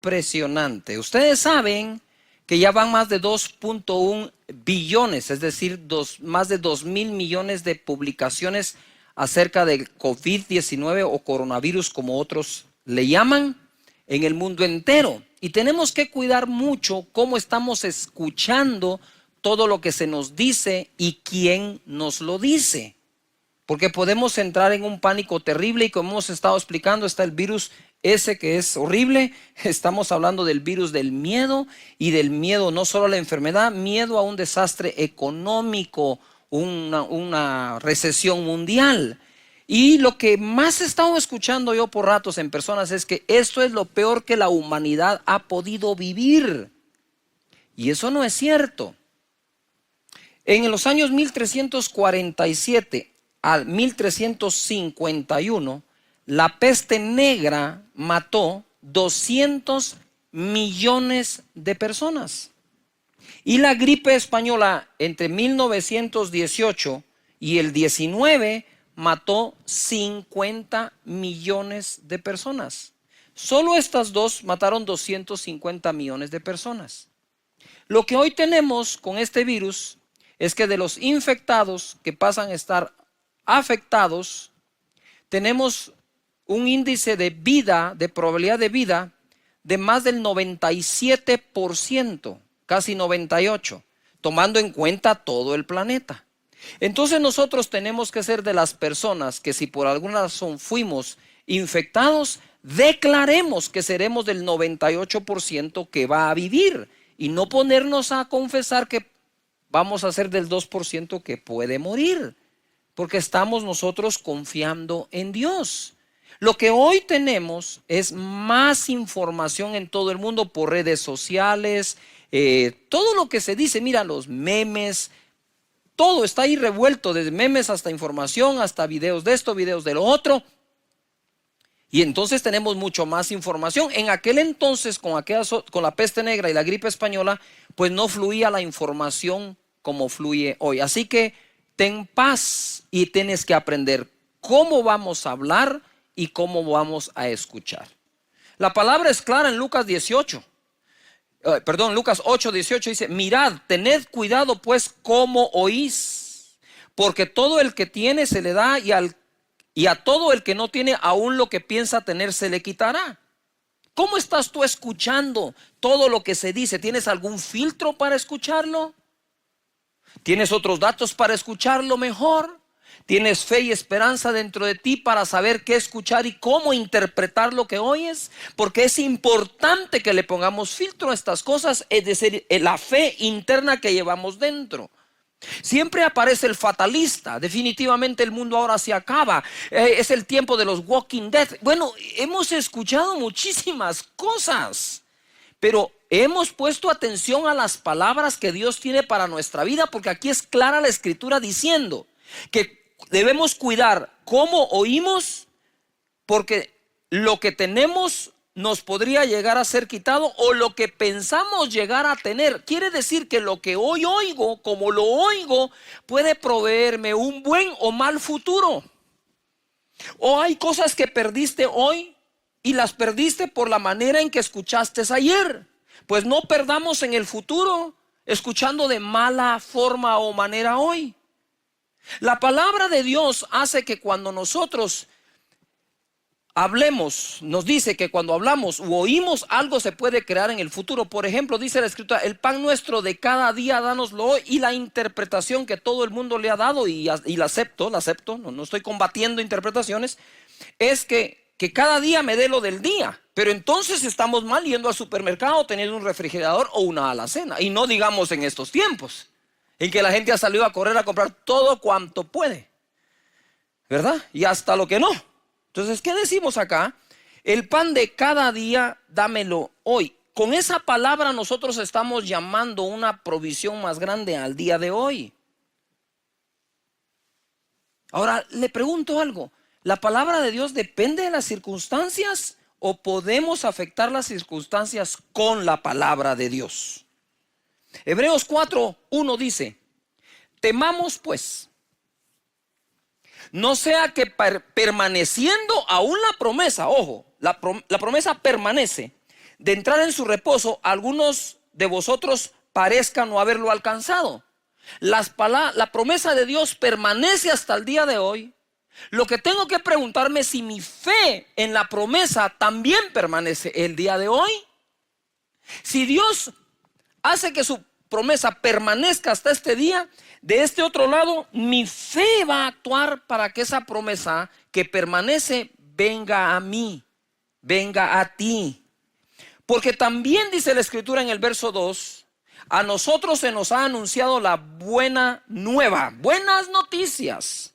impresionante. Ustedes saben que ya van más de 2.1 billones, es decir, más de 2.000 millones de publicaciones acerca del COVID-19 o coronavirus, como otros le llaman, en el mundo entero. Y tenemos que cuidar mucho cómo estamos escuchando todo lo que se nos dice y quién nos lo dice. Porque podemos entrar en un pánico terrible y, como hemos estado explicando, está el virus ese que es horrible. Estamos hablando del virus del miedo, y del miedo no solo a la enfermedad, miedo a un desastre económico, una recesión mundial. Y lo que más he estado escuchando yo por ratos en personas es que esto es lo peor que la humanidad ha podido vivir. Y eso no es cierto. En los años 1347 al 1351, la peste negra mató 200 millones de personas. Y la gripe española entre 1918 y el 19 mató 50 millones de personas. Solo estas dos mataron 250 millones de personas. Lo que hoy tenemos con este virus es que de los infectados que pasan a estar afectados, tenemos un índice de vida, de probabilidad de vida, de más del 97%, casi 98%, tomando en cuenta todo el planeta. Entonces nosotros tenemos que ser de las personas que, si por alguna razón fuimos infectados, declaremos que seremos del 98% que va a vivir, y no ponernos a confesar que vamos a ser del 2% que puede morir, porque estamos nosotros confiando en Dios. Lo que hoy tenemos es más información en todo el mundo por redes sociales, todo lo que se dice, mira, los memes, todo está ahí revuelto, desde memes hasta información, hasta videos de esto, videos de lo otro. Y entonces tenemos mucho más información. En aquel entonces, con la peste negra y la gripe española, pues no fluía la información como fluye hoy. Así que ten paz y tienes que aprender cómo vamos a hablar y cómo vamos a escuchar. La palabra es clara en Lucas 8:18 dice: mirad, tened cuidado pues cómo oís, porque todo el que tiene se le da, y a todo el que no tiene, aún lo que piensa tener se le quitará. ¿Cómo estás tú escuchando todo lo que se dice? ¿Tienes algún filtro para escucharlo? ¿Tienes otros datos para escucharlo mejor? ¿Tienes fe y esperanza dentro de ti para saber qué escuchar y cómo interpretar lo que oyes? Porque es importante que le pongamos filtro a estas cosas, es decir, la fe interna que llevamos dentro. Siempre aparece el fatalista: definitivamente el mundo ahora se acaba, es el tiempo de los Walking Dead. Bueno, hemos escuchado muchísimas cosas, pero hemos puesto atención a las palabras que Dios tiene para nuestra vida, porque aquí es clara la escritura diciendo que debemos cuidar cómo oímos, porque lo que tenemos nos podría llegar a ser quitado, o lo que pensamos llegar a tener. Quiere decir que lo que hoy oigo, como lo oigo, puede proveerme un buen o mal futuro. O hay cosas que perdiste hoy y las perdiste por la manera en que escuchaste ayer. Pues no perdamos en el futuro escuchando de mala forma o manera hoy. La palabra de Dios hace que cuando nosotros hablemos, nos dice que cuando hablamos u oímos, algo se puede crear en el futuro. Por ejemplo, dice la escritura: el pan nuestro de cada día dánoslo hoy. Y la interpretación que todo el mundo le ha dado, y la acepto, no estoy combatiendo interpretaciones, es que cada día me dé lo del día. Pero entonces estamos mal yendo al supermercado, teniendo un refrigerador o una alacena. Y no digamos en estos tiempos en que la gente ha salido a correr a comprar todo cuanto puede, ¿verdad? Y hasta lo que no. Entonces, ¿qué decimos acá? El pan de cada día, dámelo hoy. Con esa palabra nosotros estamos llamando una provisión más grande al día de hoy. Ahora, le pregunto algo: ¿la palabra de Dios depende de las circunstancias, o podemos afectar las circunstancias con la palabra de Dios? Hebreos 4:1 dice: temamos pues, no sea que permaneciendo aún la promesa, ojo, la promesa permanece, de entrar en su reposo, algunos de vosotros parezcan no haberlo alcanzado. La promesa de Dios permanece hasta el día de hoy. Lo que tengo que preguntarme es si mi fe en la promesa también permanece el día de hoy. Si Dios hace que su promesa permanezca hasta este día, de este otro lado, mi fe va a actuar para que esa promesa que permanece venga a mí, venga a ti. Porque también dice la Escritura en el verso 2, a nosotros se nos ha anunciado la buena nueva, buenas noticias,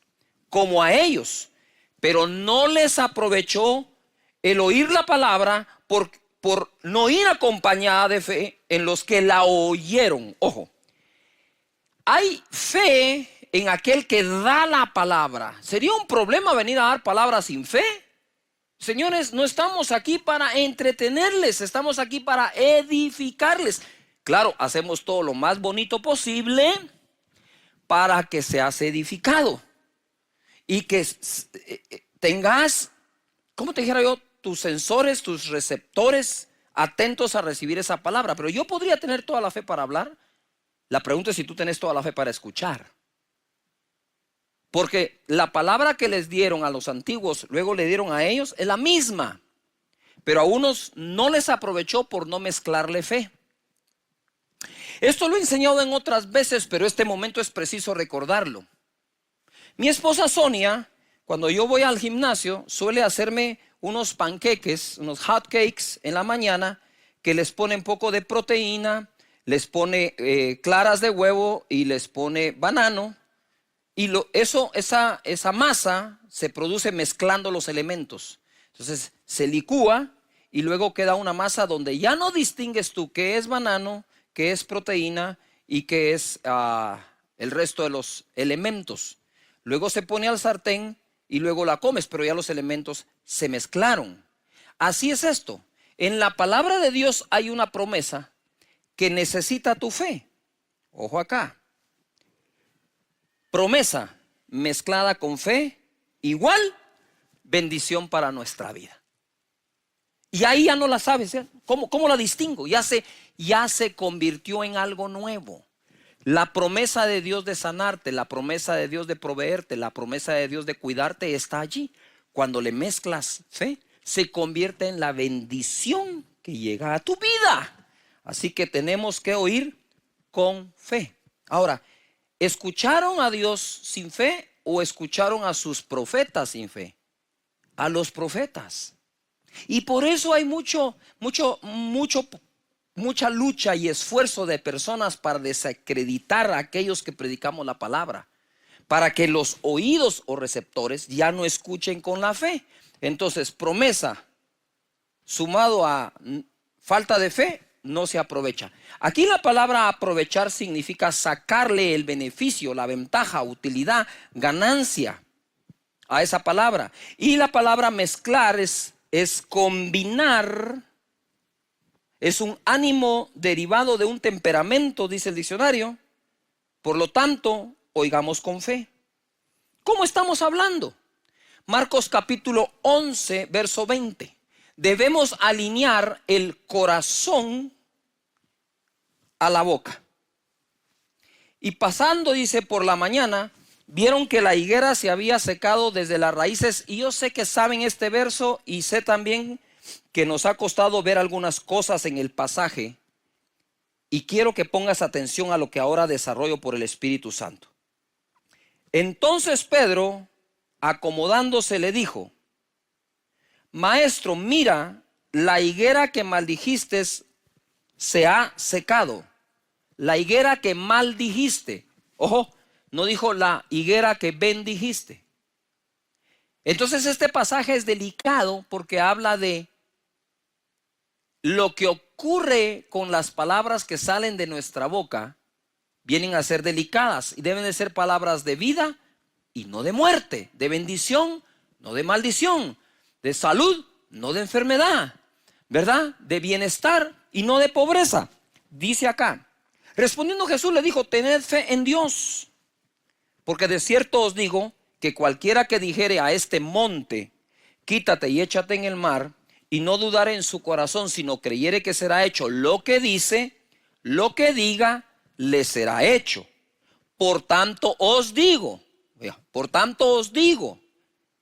como a ellos, pero no les aprovechó el oír la palabra por no ir acompañada de fe en los que la oyeron. Ojo, hay fe en aquel que da la palabra. ¿Sería un problema venir a dar palabra sin fe? Señores, no estamos aquí para entretenerles, estamos aquí para edificarles. Claro, hacemos todo lo más bonito posible para que seas edificado y que tengas, ¿cómo te dijera yo? Tus sensores, tus receptores atentos a recibir esa palabra. Pero yo podría tener toda la fe para hablar. La pregunta es si tú tienes toda la fe para escuchar. Porque la palabra que les dieron a los antiguos, luego le dieron a ellos, es la misma. Pero a unos no les aprovechó por no mezclarle fe. Esto lo he enseñado en otras veces, pero este momento es preciso recordarlo. Mi esposa Sonia, cuando yo voy al gimnasio, suele hacerme unos panqueques, unos hot cakes en la mañana, que les pone un poco de proteína, les pone claras de huevo y les pone banano. Y esa masa se produce mezclando los elementos. Entonces se licúa y luego queda una masa donde ya no distingues tú qué es banano, qué es proteína y qué es el resto de los elementos. Luego se pone al sartén y luego la comes, pero ya los elementos se mezclaron. Así es esto. En la palabra de Dios hay una promesa que necesita tu fe. Ojo acá. Promesa mezclada con fe, igual bendición para nuestra vida. Y ahí ya no la sabes, ¿eh? ¿Cómo la distingo? Ya se convirtió en algo nuevo. La promesa de Dios de sanarte, la promesa de Dios de proveerte, la promesa de Dios de cuidarte está allí. Cuando le mezclas fe, se convierte en la bendición que llega a tu vida. Así que tenemos que oír con fe. Ahora, ¿escucharon a Dios sin fe o escucharon a sus profetas sin fe? A los profetas. Y por eso hay mucha lucha y esfuerzo de personas para desacreditar a aquellos que predicamos la palabra, para que los oídos o receptores ya no escuchen con la fe. Entonces, promesa sumado a falta de fe no se aprovecha. Aquí la palabra aprovechar significa sacarle el beneficio, la ventaja, utilidad, ganancia a esa palabra. Y la palabra mezclar es combinar, es un ánimo derivado de un temperamento, dice el diccionario. Por lo tanto, oigamos con fe. ¿Cómo estamos hablando? Marcos capítulo 11, verso 20. Debemos alinear el corazón a la boca. Y pasando, dice, por la mañana, vieron que la higuera se había secado desde las raíces. Y yo sé que saben este verso y sé también que nos ha costado ver algunas cosas en el pasaje. Y quiero que pongas atención a lo que ahora desarrollo por el Espíritu Santo. Entonces Pedro, acomodándose, le dijo: Maestro, mira, la higuera que maldijiste se ha secado. La higuera que maldijiste. Ojo, no dijo la higuera que bendijiste. Entonces este pasaje es delicado porque habla de lo que ocurre con las palabras que salen de nuestra boca. Vienen a ser delicadas y deben de ser palabras de vida y no de muerte, de bendición, no de maldición, de salud, no de enfermedad, ¿verdad? De bienestar y no de pobreza. Dice acá, respondiendo Jesús le dijo: tened fe en Dios, porque de cierto os digo que cualquiera que dijere a este monte, quítate y échate en el mar, y no dudare en su corazón, sino creyere que será hecho lo que dice, lo que diga, le será hecho. Por tanto os digo,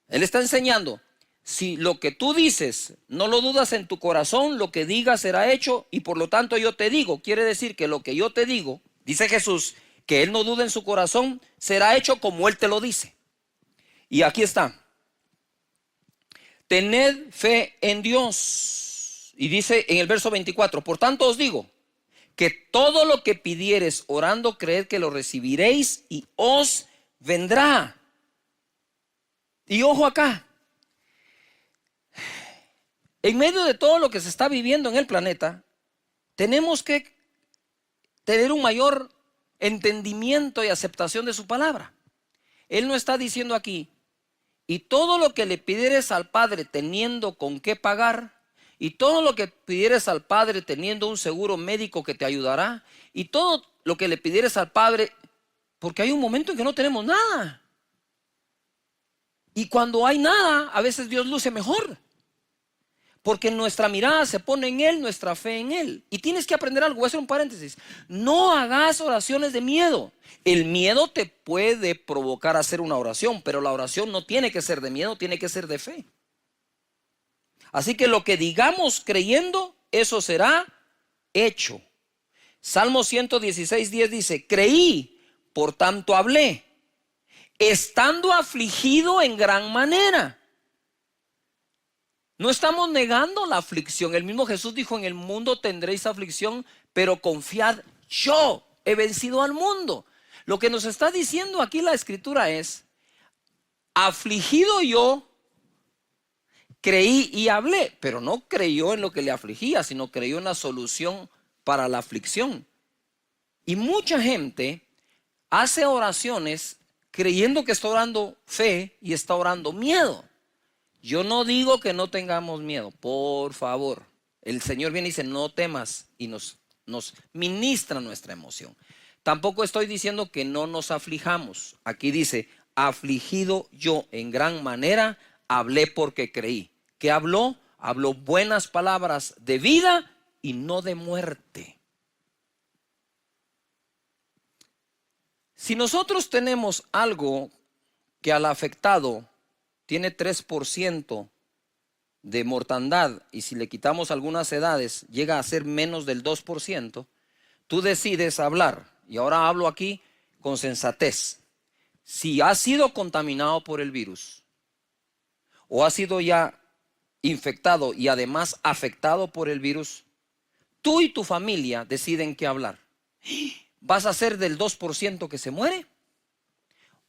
él está enseñando, si lo que tú dices no lo dudas en tu corazón, lo que digas será hecho, y por lo tanto yo te digo, quiere decir que lo que yo te digo, dice Jesús, que él no duda en su corazón, será hecho como él te lo dice. Y aquí está. Tened fe en Dios. Y dice en el verso 24, por tanto os digo, que todo lo que pidiereis orando, creed que lo recibiréis y os vendrá. Y ojo acá, en medio de todo lo que se está viviendo en el planeta, tenemos que tener un mayor entendimiento y aceptación de su palabra. Él no está diciendo aquí, y todo lo que le pidieres al Padre teniendo con qué pagar, y todo lo que pidieres al Padre teniendo un seguro médico que te ayudará, y todo lo que le pidieres al Padre, porque hay un momento en que no tenemos nada. Y cuando hay nada, a veces Dios luce mejor. Porque nuestra mirada se pone en Él, nuestra fe en Él. Y tienes que aprender algo, voy a hacer un paréntesis. No hagas oraciones de miedo. El miedo te puede provocar a hacer una oración, pero la oración no tiene que ser de miedo, tiene que ser de fe. Así que lo que digamos creyendo, eso será hecho. Salmo 116:10 dice, creí, por tanto hablé, estando afligido en gran manera. No estamos negando la aflicción. El mismo Jesús dijo, en el mundo tendréis aflicción, pero confiad, yo he vencido al mundo. Lo que nos está diciendo aquí la Escritura es, afligido yo, creí y hablé, pero no creyó en lo que le afligía, sino creyó en la solución para la aflicción. Y mucha gente hace oraciones creyendo que está orando fe y está orando miedo. Yo no digo que no tengamos miedo, por favor. El Señor viene y dice, no temas, y nos ministra nuestra emoción. Tampoco estoy diciendo que no nos aflijamos. Aquí dice, afligido yo en gran manera, hablé porque creí. ¿Qué habló? Habló buenas palabras de vida y no de muerte. Si nosotros tenemos algo que al afectado tiene 3% de mortandad, y si le quitamos algunas edades llega a ser menos del 2%, tú decides hablar, y ahora hablo aquí con sensatez. Si has sido contaminado por el virus, o has sido ya infectado y además afectado por el virus, tú y tu familia deciden qué hablar. ¿Vas a ser del 2% que se muere?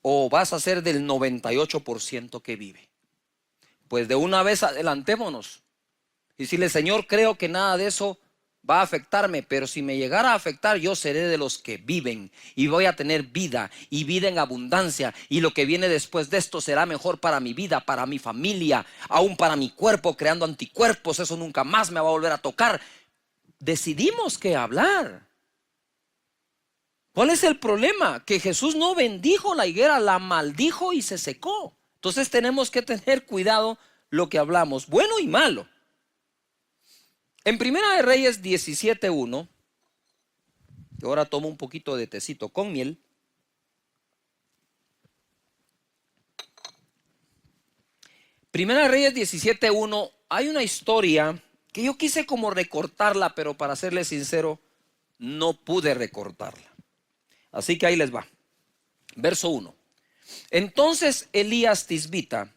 ¿O vas a ser del 98% que vive? Pues de una vez adelantémonos y decirle, Señor, creo que nada de eso va a afectarme, pero si me llegara a afectar, yo seré de los que viven y voy a tener vida y vida en abundancia, y lo que viene después de esto será mejor para mi vida, para mi familia, aún para mi cuerpo, creando anticuerpos. Eso nunca más me va a volver a tocar. Decidimos qué hablar. ¿Cuál es el problema? Que Jesús no bendijo la higuera, la maldijo y se secó. Entonces tenemos que tener cuidado lo que hablamos, bueno y malo. En Primera de Reyes 17:1, y ahora tomo un poquito de tecito con miel. Primera de Reyes 17:1, hay una historia que yo quise como recortarla, pero para serles sincero, no pude recortarla. Así que ahí les va. Verso 1. Entonces Elías Tisbita,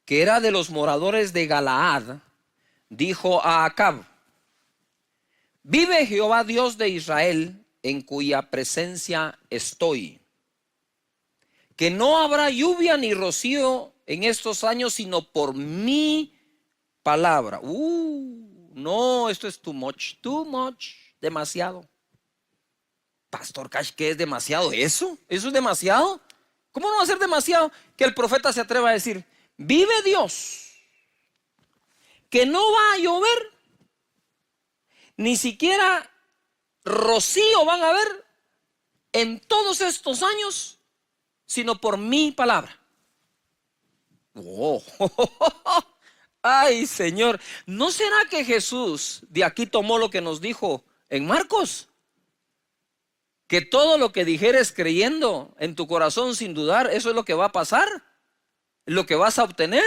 que era de los moradores de Galaad, dijo a Acab, vive Jehová Dios de Israel, en cuya presencia estoy, que no habrá lluvia ni rocío en estos años, sino por mi palabra. No, esto es too much, demasiado. Pastor Cash, ¿qué es demasiado? ¿Eso es demasiado? ¿Cómo no va a ser demasiado que el profeta se atreva a decir, vive Dios, que no va a llover, ni siquiera rocío van a haber en todos estos años, sino por mi palabra? Oh. Ay, Señor, ¿no será que Jesús de aquí tomó lo que nos dijo en Marcos? Que todo lo que dijeres creyendo en tu corazón sin dudar, eso es lo que va a pasar, lo que vas a obtener.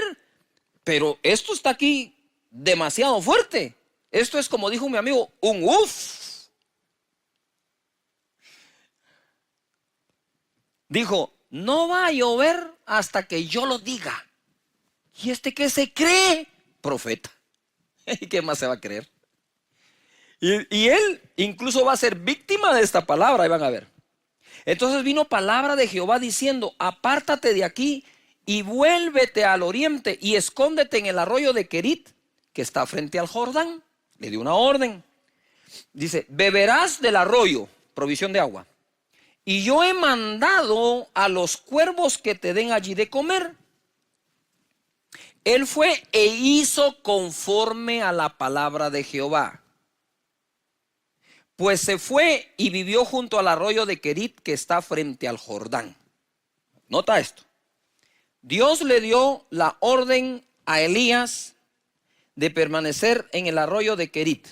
Pero esto está aquí demasiado fuerte. Esto es, como dijo mi amigo, un uff. Dijo, no va a llover hasta que yo lo diga. ¿Y este qué se cree? Profeta. ¿Y qué más se va a creer? Y él incluso va a ser víctima de esta palabra, y van a ver. Entonces vino palabra de Jehová diciendo, apártate de aquí y vuélvete al oriente y escóndete en el arroyo de Querit, que está frente al Jordán. Le dio una orden. Dice, beberás del arroyo, provisión de agua. Y yo he mandado a los cuervos que te den allí de comer. Él fue e hizo conforme a la palabra de Jehová. Pues se fue y vivió junto al arroyo de Querit, que está frente al Jordán. Nota esto. Dios le dio la orden a Elías de permanecer en el arroyo de Querit.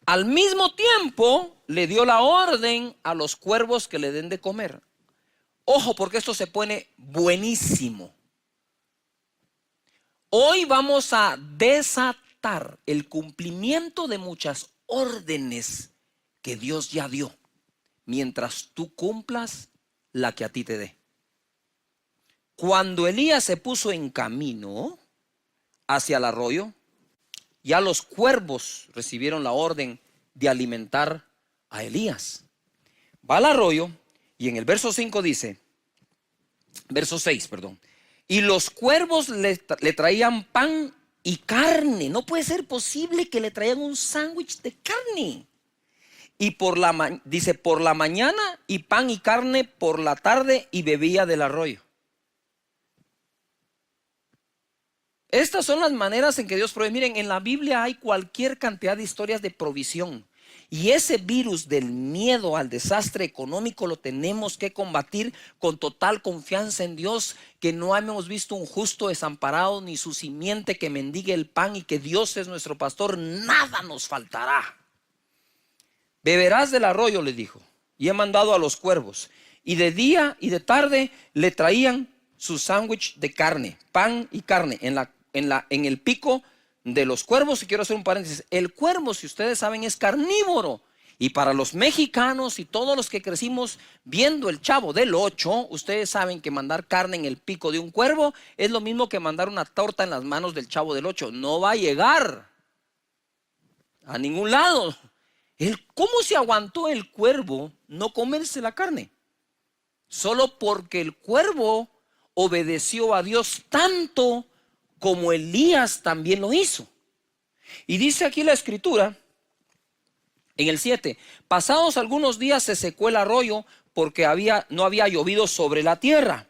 Al mismo tiempo le dio la orden a los cuervos que le den de comer. Ojo, porque esto se pone buenísimo. Hoy vamos a desatar el cumplimiento de muchas órdenes que Dios ya dio, mientras tú cumplas la que a ti te dé. Cuando Elías se puso en camino hacia el arroyo, ya los cuervos recibieron la orden de alimentar a Elías. Va al arroyo y en el verso 5 dice, verso 6, perdón. Y los cuervos le traían pan y carne. No puede ser posible que le traían un sándwich de carne. Y dice, por la mañana y pan y carne por la tarde, y bebía del arroyo. Estas son las maneras en que Dios provee. Miren, en la Biblia hay cualquier cantidad de historias de provisión. Y ese virus del miedo al desastre económico lo tenemos que combatir con total confianza en Dios, que no hemos visto un justo desamparado ni su simiente que mendigue el pan, y que Dios es nuestro pastor, nada nos faltará. Beberás del arroyo, le dijo, y he mandado a los cuervos. Y de día y de tarde le traían su sándwich de carne, pan y carne en el pico de los cuervos. Y quiero hacer un paréntesis, el cuervo, si ustedes saben, es carnívoro, y para los mexicanos y todos los que crecimos viendo el Chavo del 8, ustedes saben que mandar carne en el pico de un cuervo es lo mismo que mandar una torta en las manos del Chavo del 8. No va a llegar a ningún lado. ¿Cómo se aguantó el cuervo no comerse la carne? Solo porque el cuervo obedeció a Dios tanto como Elías también lo hizo. Y dice aquí la escritura, en el 7, pasados algunos días se secó el arroyo porque no había llovido sobre la tierra.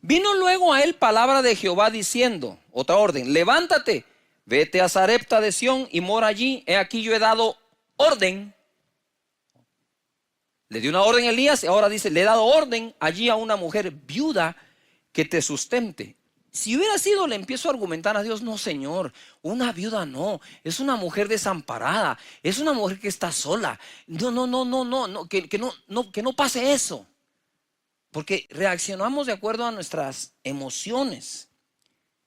Vino luego a él palabra de Jehová diciendo, otra orden, levántate, vete a Sarepta de Sión y mora allí. He aquí yo he dado orden. Le dio una orden a Elías y ahora dice, le he dado orden allí a una mujer viuda que te sustente. Si hubiera sido, le empiezo a argumentar a Dios, no, Señor, una viuda no, es una mujer desamparada, es una mujer que está sola. No, que no pase eso. Porque reaccionamos de acuerdo a nuestras emociones.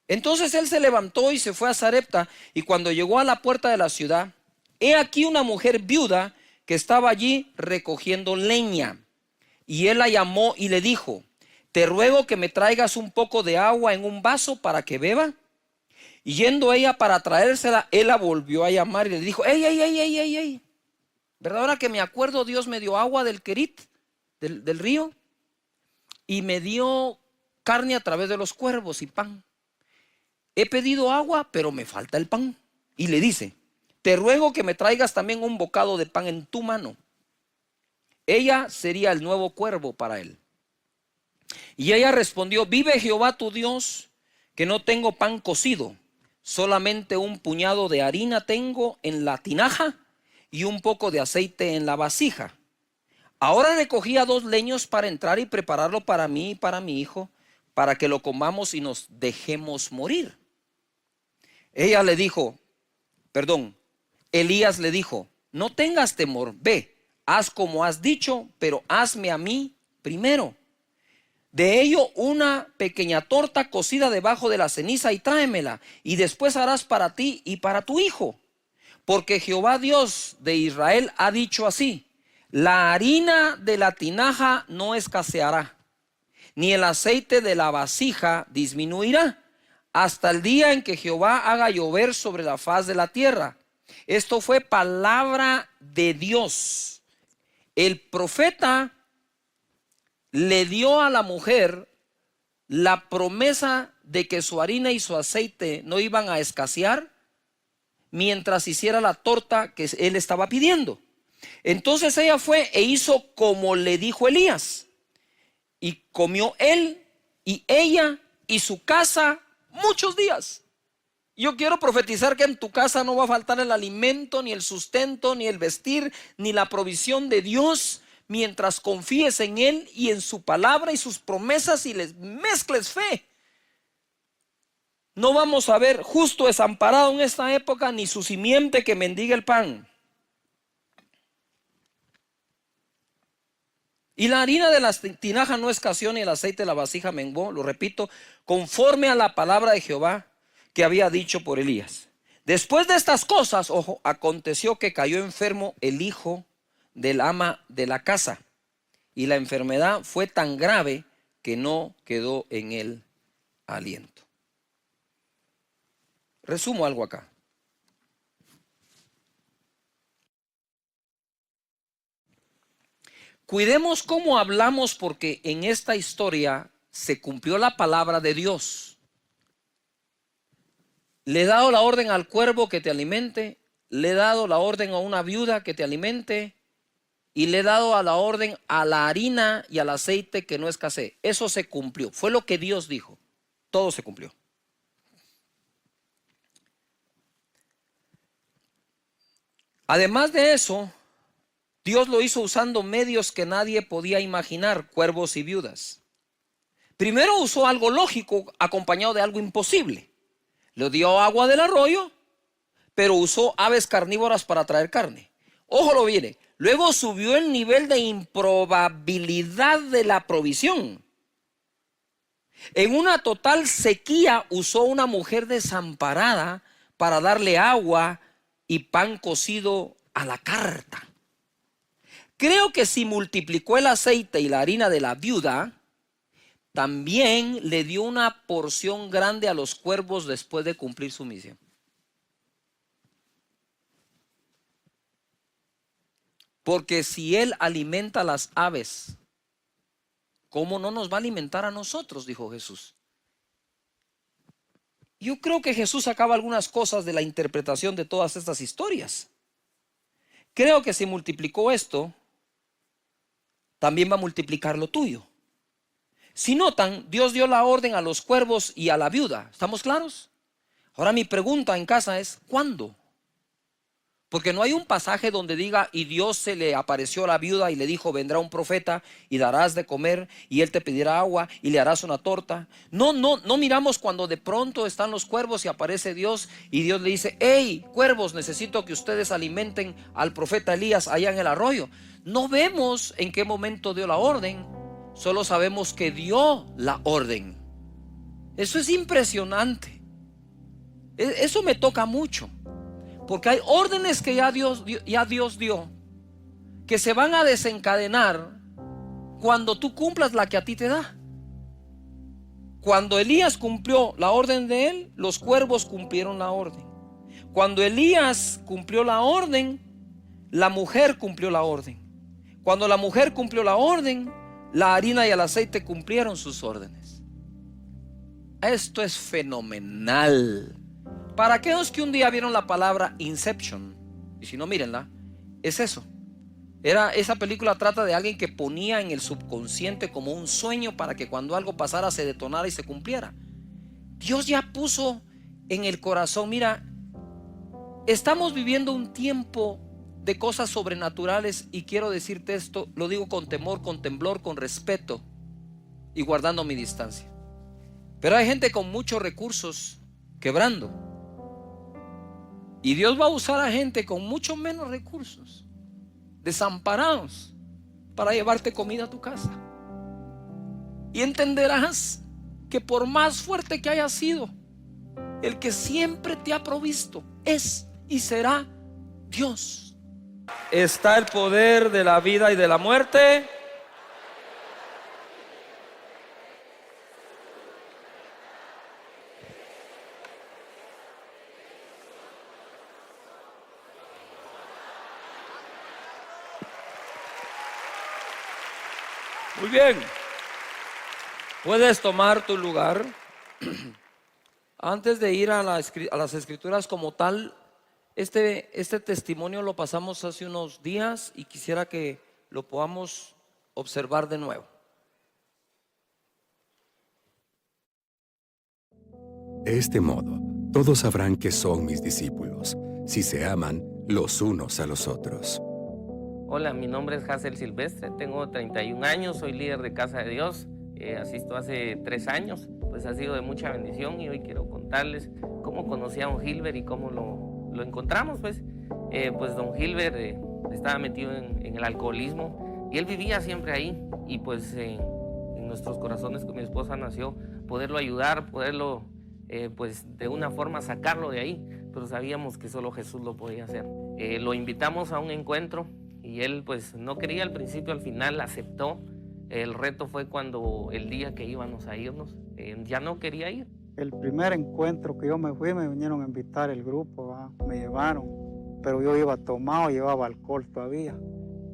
Entonces él se levantó y se fue a Sarepta, y cuando llegó a la puerta de la ciudad, he aquí una mujer viuda que estaba allí recogiendo leña. Y él la llamó y le dijo, te ruego que me traigas un poco de agua en un vaso para que beba. Y yendo ella para traérsela, él la volvió a llamar y le dijo, ey. ¿Verdad? Ahora que me acuerdo, Dios me dio agua del Querit, del río, y me dio carne a través de los cuervos y pan. He pedido agua, pero me falta el pan. Y le dice, te ruego que me traigas también un bocado de pan en tu mano. Ella sería el nuevo cuervo para él. Y ella respondió, vive Jehová tu Dios, que no tengo pan cocido, solamente un puñado de harina tengo en la tinaja y un poco de aceite en la vasija. Ahora recogía 2 leños para entrar y prepararlo para mí y para mi hijo, para que lo comamos y nos dejemos morir. Ella le dijo, Elías le dijo, no tengas temor, ve, haz como has dicho, pero hazme a mí primero de ello una pequeña torta cocida debajo de la ceniza y tráemela, y después harás para ti y para tu hijo. Porque Jehová Dios de Israel ha dicho así, la harina de la tinaja no escaseará, ni el aceite de la vasija disminuirá, hasta el día en que Jehová haga llover sobre la faz de la tierra. Esto fue palabra de Dios. El profeta le dio a la mujer la promesa de que su harina y su aceite no iban a escasear mientras hiciera la torta que él estaba pidiendo. Entonces ella fue e hizo como le dijo Elías, y comió él y ella y su casa muchos días. Yo quiero profetizar que en tu casa no va a faltar el alimento, ni el sustento, ni el vestir, ni la provisión de Dios, mientras confíes en Él y en su palabra y sus promesas y les mezcles fe. No vamos a ver justo desamparado en esta época, ni su simiente que mendiga el pan. Y la harina de la tinaja no escaseó, ni el aceite de la vasija menguó, lo repito, conforme a la palabra de Jehová que había dicho por Elías. Después de estas cosas, ojo, aconteció que cayó enfermo el hijo del ama de la casa, y la enfermedad fue tan grave que no quedó en él aliento. Resumo algo acá. Cuidemos cómo hablamos, porque en esta historia se cumplió la palabra de Dios. Le he dado la orden al cuervo que te alimente, le he dado la orden a una viuda que te alimente, y le he dado a la orden a la harina y al aceite que no escasee. Eso se cumplió, fue lo que Dios dijo, todo se cumplió. Además de eso, Dios lo hizo usando medios que nadie podía imaginar, cuervos y viudas. Primero usó algo lógico acompañado de algo imposible. Le dio agua del arroyo, pero usó aves carnívoras para traer carne. Ojo lo viene. Luego subió el nivel de improbabilidad de la provisión. En una total sequía usó una mujer desamparada para darle agua y pan cocido a la carta. Creo que si multiplicó el aceite y la harina de la viuda, también le dio una porción grande a los cuervos después de cumplir su misión. Porque si Él alimenta a las aves, ¿cómo no nos va a alimentar a nosotros?, dijo Jesús. Yo creo que Jesús sacaba algunas cosas de la interpretación de todas estas historias. Creo que si multiplicó esto, también va a multiplicar lo tuyo. Si notan, Dios dio la orden a los cuervos y a la viuda. ¿Estamos claros? Ahora mi pregunta en casa es, ¿cuándo? Porque no hay un pasaje donde diga, y Dios se le apareció a la viuda y le dijo, vendrá un profeta y darás de comer y él te pedirá agua y le harás una torta. No miramos cuando de pronto están los cuervos y aparece Dios y Dios le dice, hey, cuervos, necesito que ustedes alimenten al profeta Elías allá en el arroyo. No vemos en qué momento dio la orden, solo sabemos que dio la orden. Eso es impresionante. Eso me toca mucho. Porque hay órdenes que ya Dios dio, que se van a desencadenar cuando tú cumplas la que a ti te da. Cuando Elías cumplió la orden de él, los cuervos cumplieron la orden. Cuando Elías cumplió la orden, la mujer cumplió la orden. Cuando la mujer cumplió la orden, la harina y el aceite cumplieron sus órdenes. Esto es fenomenal. Para aquellos que un día vieron la palabra Inception, y si no, mírenla, es eso. Esa película trata de alguien que ponía en el subconsciente como un sueño para que cuando algo pasara se detonara y se cumpliera. Dios ya puso en el corazón, mira, estamos viviendo un tiempo de cosas sobrenaturales, y quiero decirte esto, lo digo con temor, con temblor, con respeto y guardando mi distancia. Pero hay gente con muchos recursos quebrando. Y Dios va a usar a gente con mucho menos recursos, desamparados, para llevarte comida a tu casa. Y entenderás que por más fuerte que haya sido, el que siempre te ha provisto es y será Dios. Está el poder de la vida y de la muerte. Muy bien. Puedes tomar tu lugar. Antes de ir a las escrituras como tal, este testimonio lo pasamos hace unos días y quisiera que lo podamos observar de nuevo. De este modo, todos sabrán que son mis discípulos, si se aman los unos a los otros. Hola, mi nombre es Hazel Silvestre, tengo 31 años, soy líder de Casa de Dios, asisto hace 3 años, pues ha sido de mucha bendición y hoy quiero contarles cómo conocí a don Gilbert y cómo lo encontramos. Pues don Gilbert estaba metido en el alcoholismo y él vivía siempre ahí y pues en nuestros corazones con mi esposa nació poderlo ayudar, poderlo pues de una forma sacarlo de ahí, pero sabíamos que solo Jesús lo podía hacer. Lo invitamos a un encuentro y él pues no quería al principio, al final aceptó. El reto fue cuando el día que íbamos a irnos, ya no quería ir. El primer encuentro que yo me fui, me vinieron a invitar el grupo, ¿va? Me llevaron, pero yo iba tomado, llevaba alcohol todavía.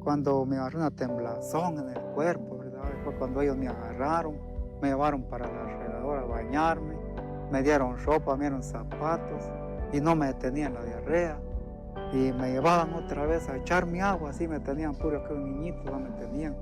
Cuando me agarró una temblazón en el cuerpo, ¿verdad? Fue cuando ellos me agarraron, me llevaron para la regadora a bañarme, me dieron ropa, me dieron zapatos y no me detenían la diarrea. Y me llevaban otra vez a echarme agua, así me tenían puro que un niñito, ¿va? Me tenían.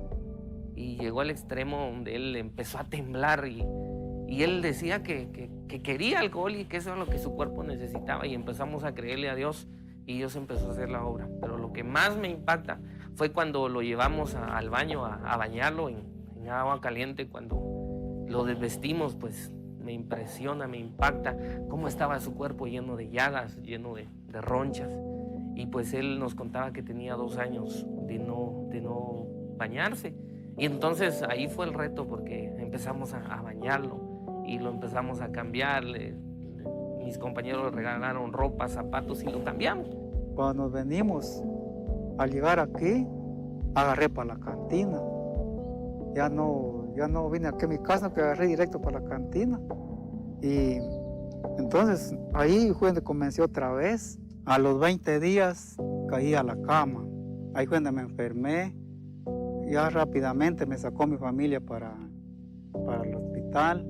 Y llegó al extremo donde él empezó a temblar y él decía que quería alcohol y que eso era lo que su cuerpo necesitaba, y empezamos a creerle a Dios y Dios empezó a hacer la obra. Pero lo que más me impacta fue cuando lo llevamos al baño a bañarlo en agua caliente. Cuando lo desvestimos, pues me impresiona, me impacta cómo estaba su cuerpo lleno de llagas, lleno de ronchas. Y pues él nos contaba que tenía 2 años de no bañarse. Y entonces ahí fue el reto, porque empezamos a bañarlo y lo empezamos a cambiar. Mis compañeros le regalaron ropa, zapatos y lo cambiamos. Cuando nos venimos, al llegar aquí, agarré para la cantina. Ya no vine aquí a mi casa, que agarré directo para la cantina. Y entonces ahí fue donde comencé otra vez. A los 20 días caí a la cama. Ahí fue donde me enfermé. Ya rápidamente me sacó mi familia para el hospital.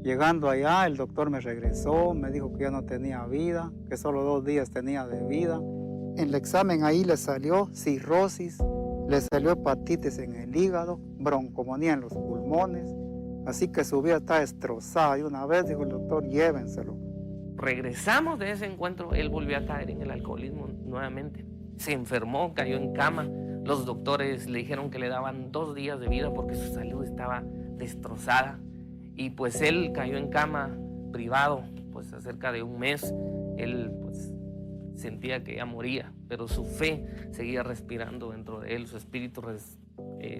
Llegando allá, el doctor me regresó, me dijo que ya no tenía vida, que solo 2 días tenía de vida. En el examen ahí le salió cirrosis, le salió hepatitis en el hígado, broncomonía en los pulmones, así que su vida está destrozada. Y una vez dijo el doctor, llévenselo. Regresamos de ese encuentro, él volvió a caer en el alcoholismo nuevamente. Se enfermó, cayó en cama. Los doctores le dijeron que le daban 2 días de vida porque su salud estaba destrozada. Y pues él cayó en cama privado, pues acerca de 1 mes. Él pues sentía que ya moría, pero su fe seguía respirando dentro de él, su espíritu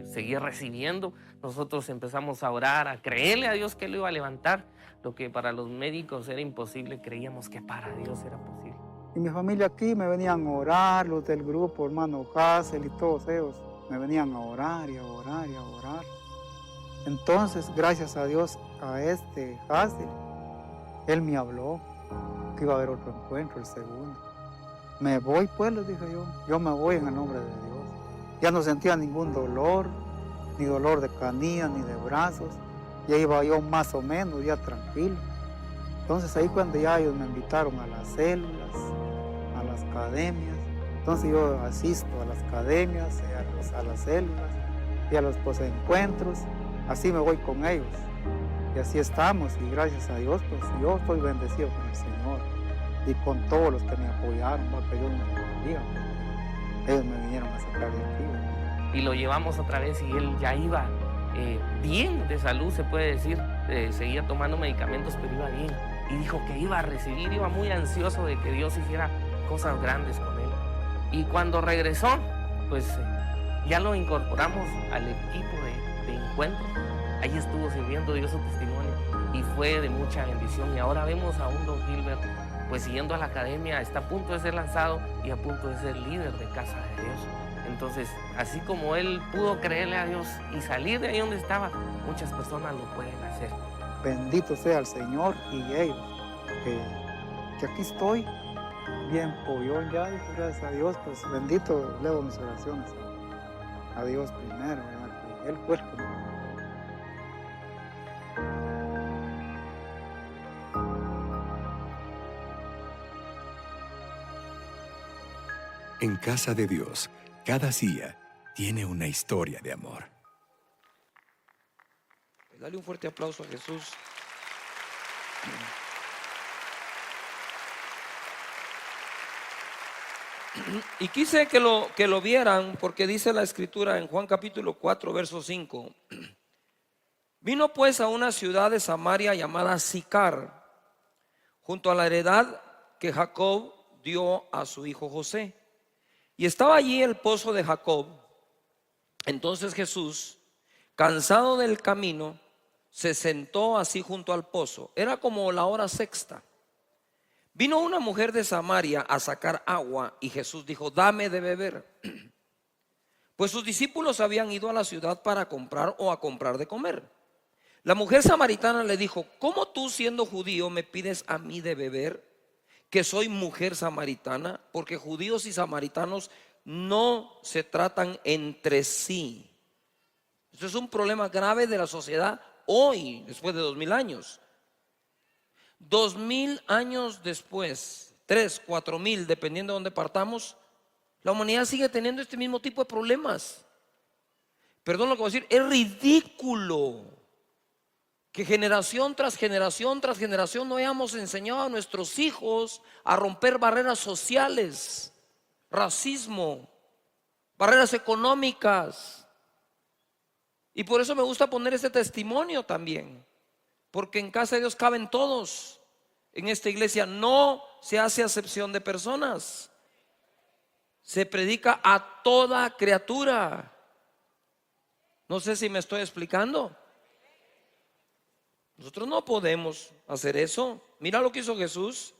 seguía recibiendo. Nosotros empezamos a orar, a creerle a Dios que él lo iba a levantar. Lo que para los médicos era imposible, creíamos que para Dios era posible. Y mi familia aquí me venían a orar, los del grupo, hermano Hazel y todos ellos, me venían a orar y a orar y a orar. Entonces, gracias a Dios, a este Hazel, él me habló que iba a haber otro encuentro, el segundo. Me voy pues, les dije yo me voy en el nombre de Dios. Ya no sentía ningún dolor, ni dolor de canilla, ni de brazos. Ya iba yo más o menos, ya tranquilo. Entonces ahí cuando ya ellos me invitaron a las células, a las academias. Entonces yo asisto a las academias, a las células y a los posencuentros. Así me voy con ellos. Y así estamos, y gracias a Dios, pues yo estoy bendecido con el Señor. Y con todos los que me apoyaron, que yo no me diga, ellos me vinieron a sacar de aquí. Y lo llevamos otra vez y él ya iba bien de salud, se puede decir. seguía tomando medicamentos, pero iba bien. Y dijo que iba a recibir, iba muy ansioso de que Dios hiciera cosas grandes con él. Y cuando regresó, pues ya lo incorporamos al equipo de encuentro. Ahí estuvo sirviendo, dio su testimonio y fue de mucha bendición. Y ahora vemos a un don Gilbert pues siguiendo a la academia, está a punto de ser lanzado y a punto de ser líder de Casa de Dios. Entonces, así como él pudo creerle a Dios y salir de ahí donde estaba, muchas personas lo pueden hacer. Bendito sea el Señor y ellos, que aquí estoy, bien pollón ya, gracias a Dios, pues bendito, levo mis oraciones a Dios primero, ¿verdad? Que Él fue el que me... En Casa de Dios, cada día tiene una historia de amor. Dale un fuerte aplauso a Jesús. Y quise que lo vieran porque dice la escritura en Juan capítulo 4 verso 5. Vino pues a una ciudad de Samaria llamada Sicar, junto a la heredad que Jacob dio a su hijo José. Y estaba allí el pozo de Jacob. Entonces Jesús, cansado del camino, se sentó así junto al pozo. Era como la hora sexta. Vino una mujer de Samaria a sacar agua y Jesús dijo: dame de beber. Pues sus discípulos habían ido a la ciudad para comprar o a comprar de comer. La mujer samaritana le dijo: ¿cómo tú, siendo judío, me pides a mí de beber, que soy mujer samaritana? Porque judíos y samaritanos no se tratan entre sí. Esto es un problema grave de la sociedad hoy, después de 2000 años. 2000 años después, 3, 4000, dependiendo de dónde partamos, la humanidad sigue teniendo este mismo tipo de problemas. Perdón lo que voy a decir, es ridículo que generación tras generación tras generación no hayamos enseñado a nuestros hijos a romper barreras sociales, racismo, barreras económicas. Y por eso me gusta poner este testimonio también, porque en Casa de Dios caben todos. En esta iglesia no se hace acepción de personas, se predica a toda criatura. No sé si me estoy explicando. Nosotros no podemos hacer eso. Mira lo que hizo Jesús.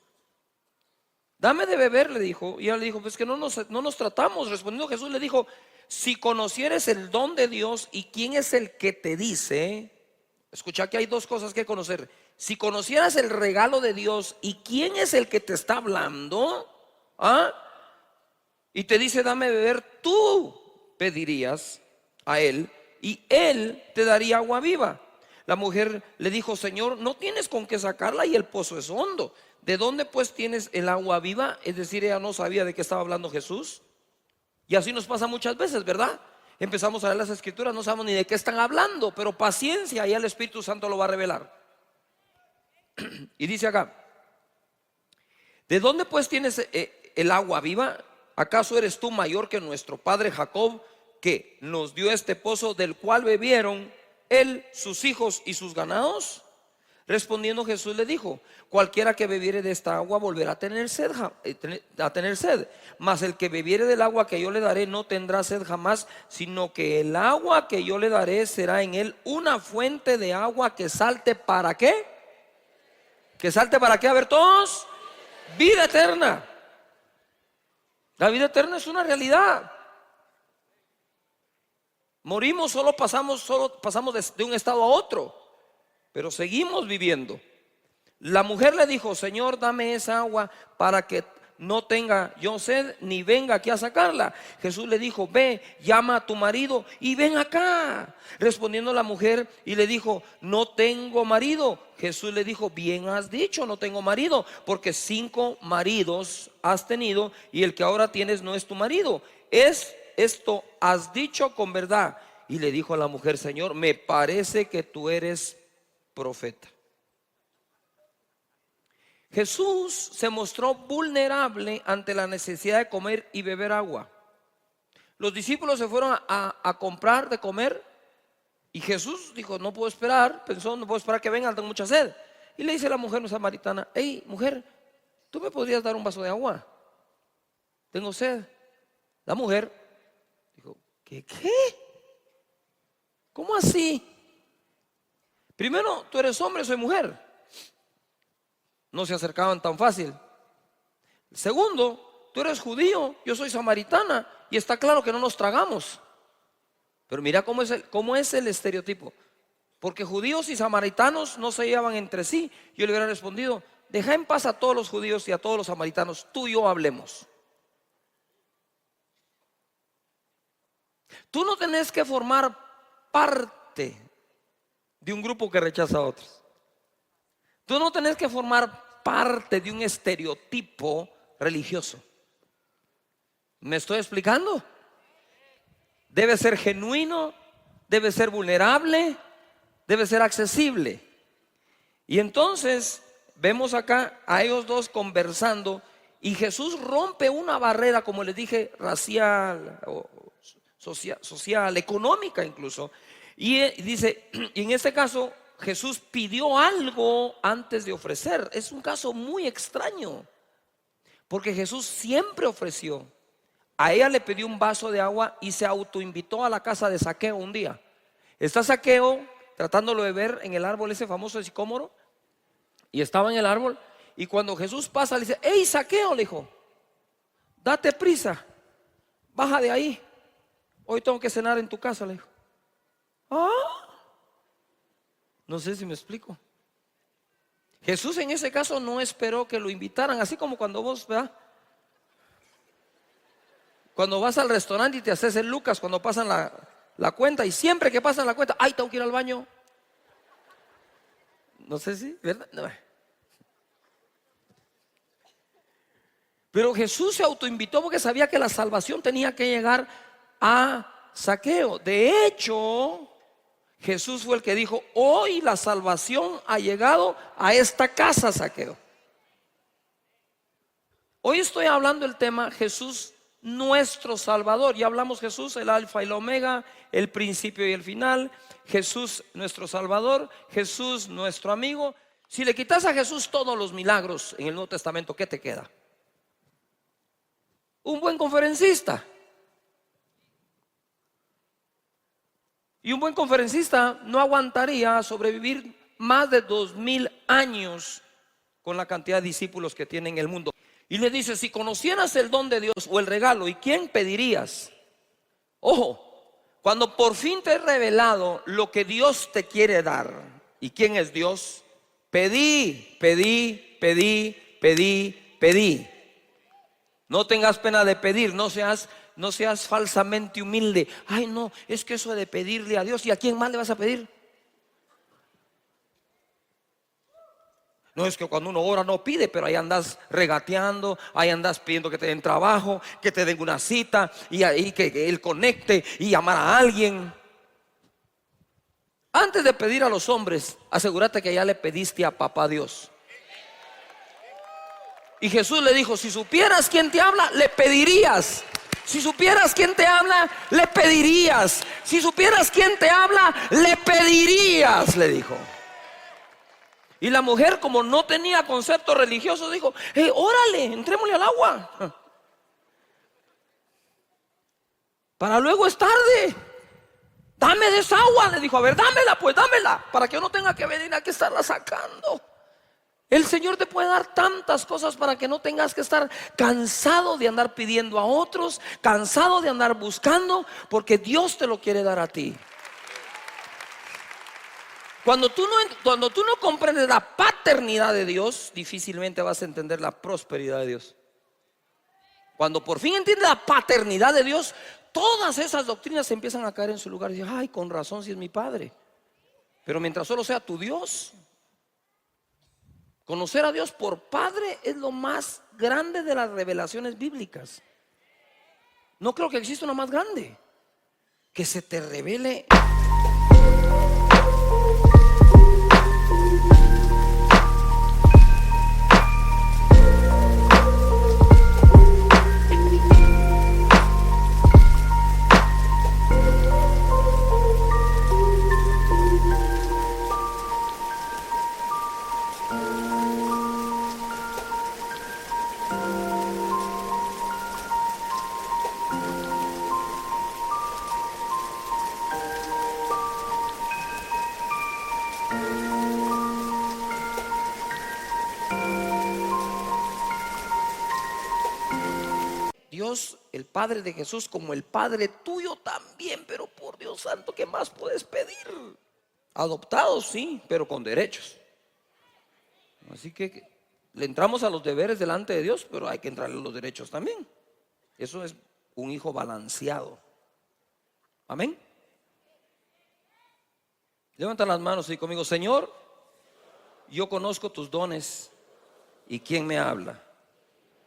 Dame de beber, le dijo. Y ella le dijo: pues que no nos tratamos. Respondiendo Jesús le dijo: si conocieres el don de Dios y quién es el que te dice. Escucha que hay dos cosas que conocer. Si conocieras el regalo de Dios y quién es el que te está hablando, y te dice: dame de beber, tú pedirías a él y él te daría agua viva. La mujer le dijo: Señor, no tienes con qué sacarla y el pozo es hondo. ¿De dónde pues tienes el agua viva? Es decir, ella no sabía de qué estaba hablando Jesús. Y así nos pasa muchas veces, ¿verdad? Empezamos a leer las escrituras, no sabemos ni de qué están hablando, pero paciencia, y el Espíritu Santo lo va a revelar. Y dice acá: ¿de dónde pues tienes el agua viva? ¿Acaso eres tú mayor que nuestro padre Jacob, que nos dio este pozo, del cual bebieron él, sus hijos y sus ganados? Respondiendo Jesús le dijo: cualquiera que bebiere de esta agua volverá a tener sed, mas el que bebiere del agua que yo le daré no tendrá sed jamás, sino que el agua que yo le daré será en él una fuente de agua que salte. ¿Para qué? ¿Que salte para qué? A ver todos. Vida eterna. La vida eterna es una realidad. Morimos, solo pasamos de un estado a otro, pero seguimos viviendo. La mujer le dijo: Señor, dame esa agua para que no tenga yo sed, ni venga aquí a sacarla. Jesús le dijo: ve, llama a tu marido y ven acá. Respondiendo la mujer y le dijo: no tengo marido. Jesús le dijo: bien has dicho, no tengo marido, porque 5 maridos has tenido y el que ahora tienes no es tu marido. Esto has dicho con verdad. Y le dijo a la mujer: Señor, me parece que tú eres profeta. Jesús se mostró vulnerable ante la necesidad de comer y beber agua. Los discípulos se fueron a comprar de comer Y Jesús dijo, no puedo esperar, pensó, no puedo esperar que vengan, tengo mucha sed. Y le dice a la mujer samaritana, hey, mujer, ¿tú me podrías dar un vaso de agua? Tengo sed. La mujer dijo, ¿qué? ¿Cómo así? Primero, tú eres hombre, soy mujer. No se acercaban tan fácil. Segundo, tú eres judío, yo soy samaritana, y está claro que no nos tragamos. Pero mira cómo es el estereotipo. Porque judíos y samaritanos no se llevan entre sí. Yo le hubiera respondido, deja en paz a todos los judíos y a todos los samaritanos, tú y yo hablemos. Tú no tenés que formar parte de un grupo que rechaza a otros. Tú no tenés que formar parte de un estereotipo religioso. ¿Me estoy explicando? Debe ser genuino, debe ser vulnerable, debe ser accesible. Y entonces vemos acá a ellos dos conversando y Jesús rompe una barrera, como les dije, racial, o social, económica incluso. Y dice, y en este caso Jesús pidió algo antes de ofrecer. Es un caso muy extraño, porque Jesús siempre ofreció. A ella le pidió un vaso de agua y se autoinvitó a la casa de Zaqueo un día. Está Zaqueo tratándolo de ver en el árbol ese famoso de sicómoro, y estaba en el árbol, y cuando Jesús pasa le dice, hey Zaqueo, le dijo, date prisa, baja de ahí, hoy tengo que cenar en tu casa, le dijo. No sé si me explico. Jesús en ese caso no esperó que lo invitaran, así como cuando vos, ¿verdad? Cuando vas al restaurante y te haces el Lucas cuando pasan la cuenta, y siempre que pasan la cuenta, ay, tengo que ir al baño. No sé si, ¿verdad? No. Pero Jesús se autoinvitó porque sabía que la salvación tenía que llegar a Zaqueo. De hecho, Jesús fue el que dijo, hoy la salvación ha llegado a esta casa, Zaqueo. Hoy estoy hablando del tema Jesús nuestro Salvador. Ya hablamos Jesús, el alfa y el omega, el principio y el final. Jesús nuestro Salvador, Jesús nuestro amigo. Si le quitas a Jesús todos los milagros en el Nuevo Testamento, ¿qué te queda? Un buen conferencista. Y un buen conferencista no aguantaría sobrevivir más de 2000 años con la cantidad de discípulos que tiene en el mundo. Y le dice, si conocieras el don de Dios o el regalo, ¿y quién pedirías? Ojo, cuando por fin te he revelado lo que Dios te quiere dar, ¿y quién es Dios? Pedí. No tengas pena de pedir, no seas falsamente humilde. Ay, no, es que eso de pedirle a Dios, ¿y a quién más le vas a pedir? No es que cuando uno ora no pide, pero ahí andas regateando, ahí andas pidiendo que te den trabajo, que te den una cita, y ahí que Él conecte y llamar a alguien. Antes de pedir a los hombres, asegúrate que ya le pediste a papá Dios. Y Jesús le dijo, si supieras quién te habla, le pedirías. Si supieras quién te habla, le pedirías. Si supieras quién te habla, le pedirías, le dijo. Y la mujer, como no tenía concepto religioso, dijo, órale, entrémosle al agua. Para luego es tarde. Dame de esa agua, le dijo. A ver, dámela, pues dámela, para que yo no tenga que venir aquí a estarla sacando. El Señor te puede dar tantas cosas para que no tengas que estar cansado de andar pidiendo a otros, cansado de andar buscando, porque Dios te lo quiere dar a ti. Cuando tú no comprendes la paternidad de Dios, difícilmente vas a entender la prosperidad de Dios. Cuando por fin entiendes la paternidad de Dios, todas esas doctrinas empiezan a caer en su lugar. Y dices, ay, con razón, si es mi padre. Pero mientras solo sea tu Dios, conocer a Dios por Padre es lo más grande de las revelaciones bíblicas. No creo que exista una más grande. Que se te revele Dios, el Padre de Jesús, como el Padre tuyo también. Pero por Dios santo, ¿qué más puedes pedir? Adoptados, sí, pero con derechos. Así que le entramos a los deberes delante de Dios, pero hay que entrarle a los derechos también. Eso es un hijo balanceado. Amén. Levanta las manos y conmigo: Señor, yo conozco tus dones y quién me habla.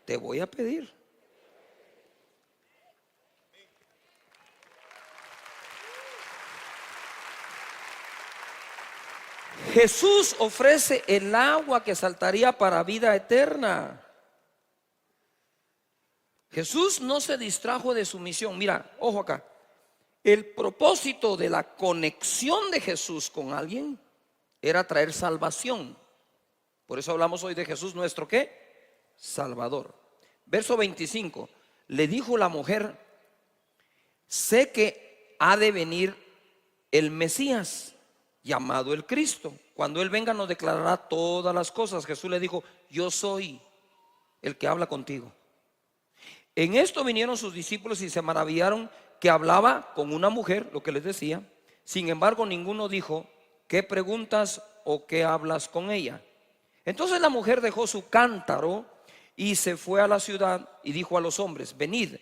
Te voy a pedir. Jesús ofrece el agua que saltaría para vida eterna. Jesús no se distrajo de su misión. Mira, ojo acá. El propósito de la conexión de Jesús con alguien era traer salvación. Por eso hablamos hoy de Jesús, nuestro ¿qué? Salvador. Verso 25. Le dijo la mujer: sé que ha de venir el Mesías, llamado el Cristo. Cuando Él venga nos declarará todas las cosas. Jesús le dijo: yo soy el que habla contigo. En esto vinieron sus discípulos y se maravillaron que hablaba con una mujer, lo que les decía. Sin embargo, ninguno dijo: ¿qué preguntas o qué hablas con ella? Entonces la mujer dejó su cántaro y se fue a la ciudad y dijo a los hombres: venid,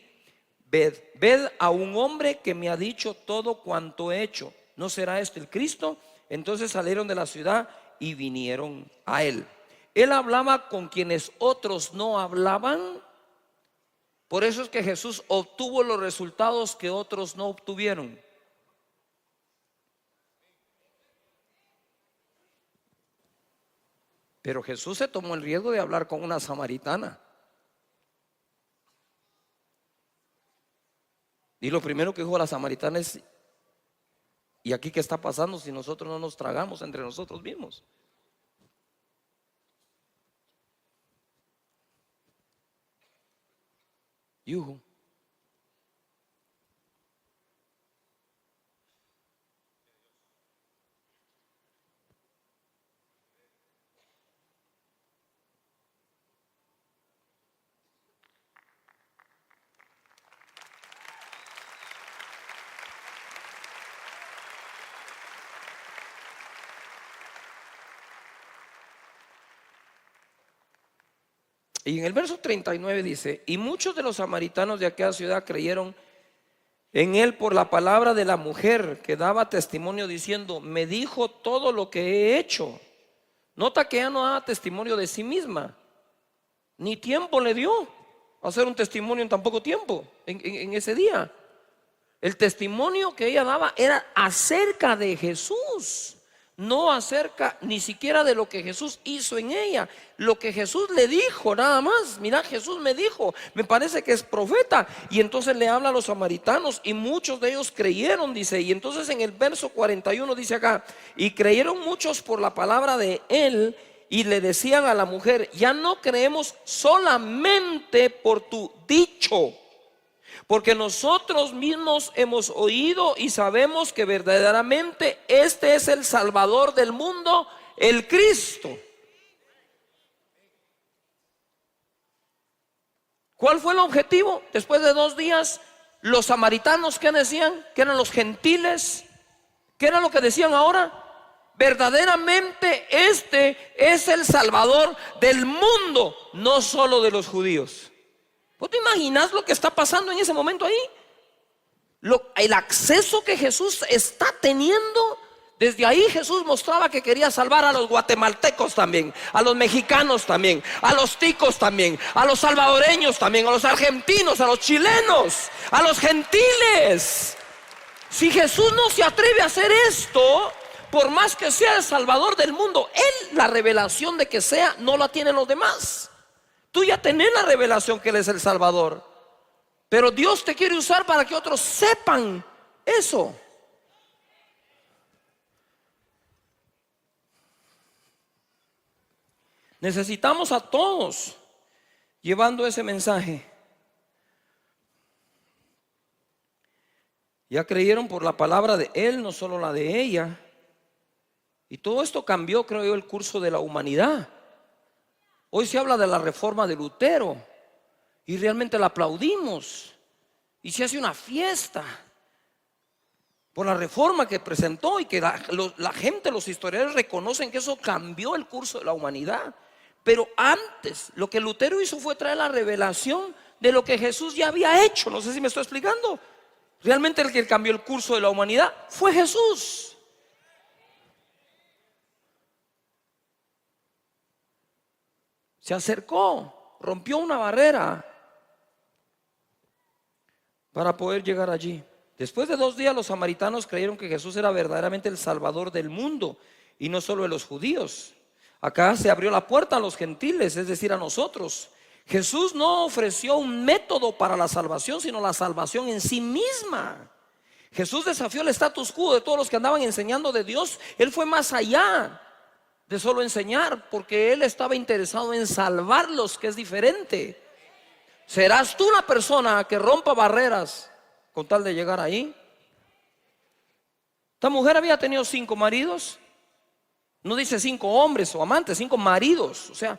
ved a un hombre que me ha dicho todo cuanto he hecho. ¿No será este el Cristo? Entonces salieron de la ciudad y vinieron a él. Él hablaba con quienes otros no hablaban. Por eso es que Jesús obtuvo los resultados que otros no obtuvieron. Pero Jesús se tomó el riesgo de hablar con una samaritana. Y lo primero que dijo a la samaritana es: ¿y aquí qué está pasando si nosotros no nos tragamos entre nosotros mismos? Yuhu. Y en el verso 39 dice: y muchos de los samaritanos de aquella ciudad creyeron en él por la palabra de la mujer, que daba testimonio diciendo: me dijo todo lo que he hecho. Nota que ella no daba testimonio de sí misma, ni tiempo le dio a hacer un testimonio en tan poco tiempo, en ese día. El testimonio que ella daba era acerca de Jesús, no acerca ni siquiera de lo que Jesús hizo en ella, lo que Jesús le dijo nada más. Mira, Jesús me dijo, me parece que es profeta. Y entonces le habla a los samaritanos y muchos de ellos creyeron, dice. Y entonces en el verso 41 dice acá: y creyeron muchos por la palabra de él, y le decían a la mujer: ya no creemos solamente por tu dicho, porque nosotros mismos hemos oído y sabemos que verdaderamente este es el Salvador del mundo, el Cristo. ¿Cuál fue el objetivo? Después de 2 días, los samaritanos, ¿qué decían? Que eran los gentiles. ¿Qué era lo que decían ahora? Verdaderamente este es el Salvador del mundo, no solo de los judíos. ¿Vos te imaginas lo que está pasando en ese momento ahí? El acceso que Jesús está teniendo. Desde ahí Jesús mostraba que quería salvar a los guatemaltecos también, a los mexicanos también, a los ticos también, a los salvadoreños también, a los argentinos, a los chilenos, a los gentiles. Si Jesús no se atreve a hacer esto, por más que sea el Salvador del mundo, Él, la revelación de que sea, no la tienen los demás. Tú ya tenés la revelación que Él es el Salvador, pero Dios te quiere usar para que otros sepan eso. Necesitamos a todos llevando ese mensaje. Ya creyeron por la palabra de Él, no solo la de ella. Y todo esto cambió, creo yo, el curso de la humanidad. Hoy se habla de la reforma de Lutero y realmente la aplaudimos y se hace una fiesta por la reforma que presentó y que la gente, los historiadores reconocen que eso cambió el curso de la humanidad. Pero antes lo que Lutero hizo fue traer la revelación de lo que Jesús ya había hecho. No sé si me estoy explicando. Realmente el que cambió el curso de la humanidad fue Jesús. Se acercó, rompió una barrera para poder llegar allí. Después de 2 días los samaritanos creyeron que Jesús era verdaderamente el Salvador del mundo y no solo de los judíos. Acá se abrió la puerta a los gentiles, es decir, a nosotros. Jesús no ofreció un método para la salvación, sino la salvación en sí misma. Jesús desafió el status quo de todos los que andaban enseñando de Dios. Él fue más allá de solo enseñar, porque Él estaba interesado en salvarlos, que es diferente. ¿Serás tú la persona que rompa barreras con tal de llegar ahí? Esta mujer había tenido 5 maridos. No dice 5 hombres o amantes, 5 maridos. O sea,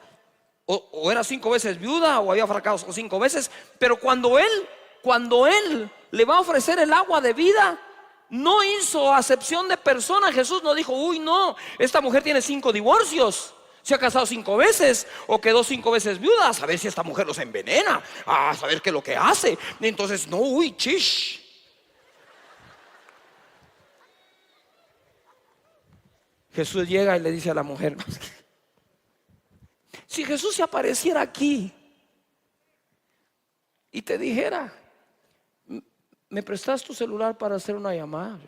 o era 5 veces viuda o había fracasado 5 veces. Pero cuando él le va a ofrecer el agua de vida, no hizo acepción de persona. Jesús no dijo: uy, no, esta mujer tiene 5 divorcios, se ha casado 5 veces o quedó 5 veces viuda, a saber si esta mujer los envenena, a saber qué es lo que hace. Entonces, no, uy, chish. Jesús llega y le dice a la mujer: si Jesús se apareciera aquí y te dijera: ¿me prestas tu celular para hacer una llamada?